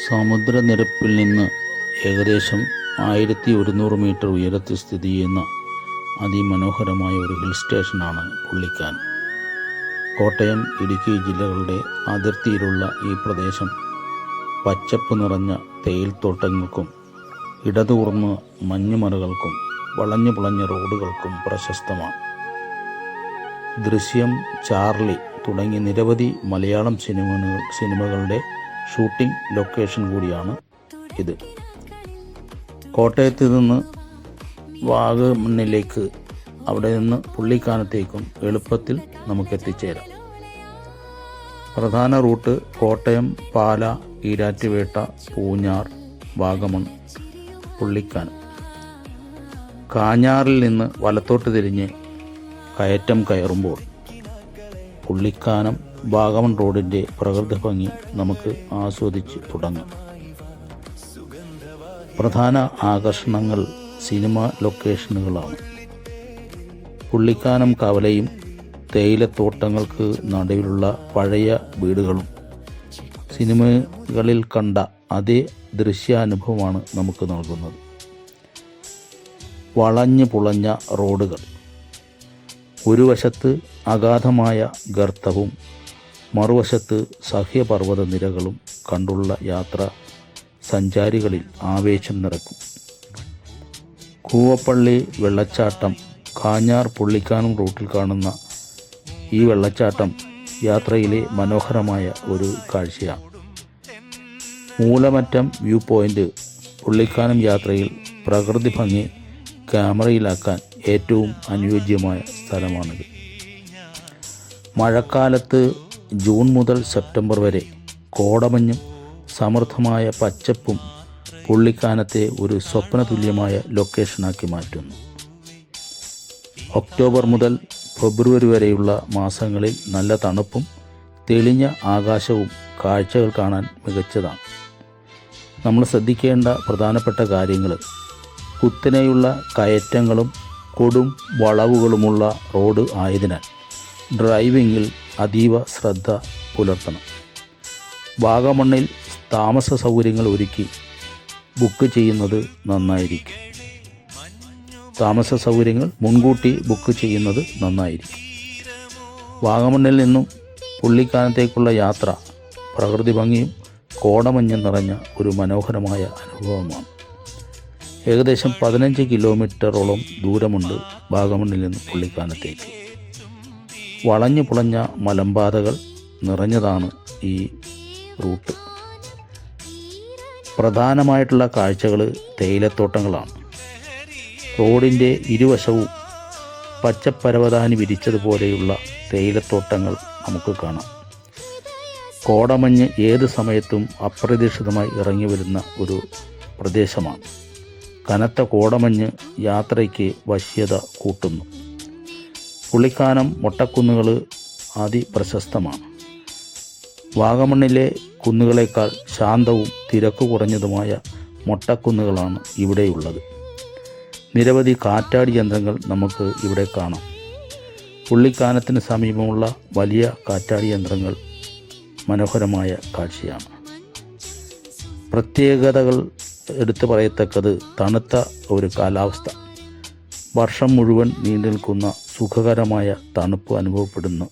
സമുദ്രനിരപ്പിൽ നിന്ന് ഏകദേശം 1100 മീറ്റർ ഉയരത്തിൽ സ്ഥിതി ചെയ്യുന്ന അതിമനോഹരമായ ഒരു ഹിൽ സ്റ്റേഷനാണ് പുള്ളിക്കാനം. കോട്ടയം, ഇടുക്കി ജില്ലകളുടെ അതിർത്തിയിലുള്ള ഈ പ്രദേശം പച്ചപ്പ് നിറഞ്ഞ തേയിലത്തോട്ടങ്ങൾക്കും ഇടതൂർന്ന മഞ്ഞുമലകൾക്കും വളഞ്ഞു പുളഞ്ഞ റോഡുകൾക്കും പ്രശസ്തമാണ്. ദൃശ്യം, ചാർലി തുടങ്ങിയ നിരവധി മലയാളം സിനിമകളുടെ ഷൂട്ടിംഗ് ലൊക്കേഷൻ കൂടിയാണ് ഇത്. കോട്ടയത്ത് നിന്ന് വാഗമണ്ണിലേക്ക്, അവിടെ നിന്ന് പുള്ളിക്കാനത്തേക്കും എളുപ്പത്തിൽ നമുക്ക് എത്തിച്ചേരാം. പ്രധാന റൂട്ട് കോട്ടയം, പാല, ഈരാറ്റുപേട്ട, പൂഞ്ഞാർ, വാഗമൺ, പുള്ളിക്കാനം. കാഞ്ഞാറിൽ നിന്ന് വലത്തോട്ട് തിരിഞ്ഞ് കയറ്റം കയറുമ്പോൾ പുള്ളിക്കാനം വാഗമൺ റോഡിൻ്റെ പ്രകൃതി ഭംഗി നമുക്ക് ആസ്വദിച്ച് തുടങ്ങാം. പ്രധാന ആകർഷണങ്ങൾ സിനിമ ലൊക്കേഷനുകളാണ്. പുള്ളിക്കാനം കവലയും തേയിലത്തോട്ടങ്ങൾക്ക് നടുവിലുള്ള പഴയ വീടുകളും സിനിമകളിൽ കണ്ട അതേ ദൃശ്യാനുഭവമാണ് നമുക്ക് നൽകുന്നത്. വളഞ്ഞു പുളഞ്ഞ റോഡുകൾ, ഒരു വശത്ത് അഗാധമായ ഗർത്തവും മറുവശത്ത് സഹ്യപർവ്വത നിരകളും കണ്ടുള്ള യാത്ര സഞ്ചാരികളിൽ ആവേശം നിറക്കും. കൂവപ്പള്ളി വെള്ളച്ചാട്ടം, കാഞ്ഞാർ പുള്ളിക്കാനം റൂട്ടിൽ കാണുന്ന ഈ വെള്ളച്ചാട്ടം യാത്രയിലെ മനോഹരമായ ഒരു കാഴ്ചയാണ്. മൂലമറ്റം വ്യൂ പോയിൻ്റ് പുള്ളിക്കാനം യാത്രയിൽ പ്രകൃതി ഭംഗി ക്യാമറയിലാക്കാൻ ഏറ്റവും അനുയോജ്യമായ സ്ഥലമാണിത്. മഴക്കാലത്ത് ജൂൺ മുതൽ സെപ്റ്റംബർ വരെ കോടമഞ്ഞും സമൃദ്ധമായ പച്ചപ്പും പുള്ളിക്കാനത്തെ ഒരു സ്വപ്നതുല്യമായ ലൊക്കേഷനാക്കി മാറ്റുന്നു. ഒക്ടോബർ മുതൽ ഫെബ്രുവരി വരെയുള്ള മാസങ്ങളിൽ നല്ല തണുപ്പും തെളിഞ്ഞ ആകാശവും കാഴ്ചകൾ കാണാൻ മികച്ചതാണ്. നമ്മൾ ശ്രദ്ധിക്കേണ്ട പ്രധാനപ്പെട്ട കാര്യങ്ങൾ: കുത്തനെയുള്ള കയറ്റങ്ങളും കൊടും വളവുകളുമുള്ള റോഡ് ആയതിനാൽ ഡ്രൈവിങ്ങിൽ അതീവ ശ്രദ്ധ പുലർത്തണം. വാഗമണ്ണിൽ താമസ സൗകര്യങ്ങൾ ഒരുക്കി ബുക്ക് ചെയ്യുന്നത് നന്നായിരിക്കും. മുൻകൂട്ടി ബുക്ക് ചെയ്യുന്നത് നന്നായിരിക്കും. വാഗമണ്ണിൽ നിന്നും പുള്ളിക്കാനത്തേക്കുള്ള യാത്ര പ്രകൃതി ഭംഗിയും കോടമഞ്ഞും നിറഞ്ഞ ഒരു മനോഹരമായ അനുഭവമാണ്. ഏകദേശം 15 കിലോമീറ്ററോളം ദൂരമുണ്ട് വാഗമണ്ണിൽ നിന്ന് പുള്ളിക്കാനത്തേക്ക്. വളഞ്ഞു പുളഞ്ഞ മലമ്പാതകൾ നിറഞ്ഞതാണ് ഈ റൂട്ട്. പ്രധാനമായിട്ടുള്ള കാഴ്ചകൾ തേയിലത്തോട്ടങ്ങളാണ്. റോഡിൻ്റെ ഇരുവശവും പച്ചപ്പരവതാനി വിരിച്ചതുപോലെയുള്ള തേയിലത്തോട്ടങ്ങൾ നമുക്ക് കാണാം. കോടമഞ്ഞ് ഏത് സമയത്തും അപ്രതീക്ഷിതമായി ഇറങ്ങി വരുന്ന ഒരു പ്രദേശമാണ്. കനത്ത കോടമഞ്ഞ് യാത്രയ്ക്ക് വശ്യത കൂട്ടുന്നു. പുള്ളിക്കാനം മൊട്ടക്കുന്നുകൾ അതിപ്രശസ്തമാണ്. വാഗമണ്ണിലെ കുന്നുകളേക്കാൾ ശാന്തവും തിരക്ക് കുറഞ്ഞതുമായ മൊട്ടക്കുന്നുകളാണ് ഇവിടെയുള്ളത്. നിരവധി കാറ്റാടി യന്ത്രങ്ങൾ നമുക്ക് ഇവിടെ കാണാം. പുള്ളിക്കാനത്തിന് സമീപമുള്ള വലിയ കാറ്റാടി യന്ത്രങ്ങൾ മനോഹരമായ കാഴ്ചയാണ്. പ്രത്യേകതകൾ എടുത്തു പറയത്തക്കത് തണുത്ത ഒരു കാലാവസ്ഥ. വർഷം മുഴുവൻ നീണ്ടു നിൽക്കുന്ന സുഖകരമായ തണുപ്പ് അനുഭവപ്പെടുന്നു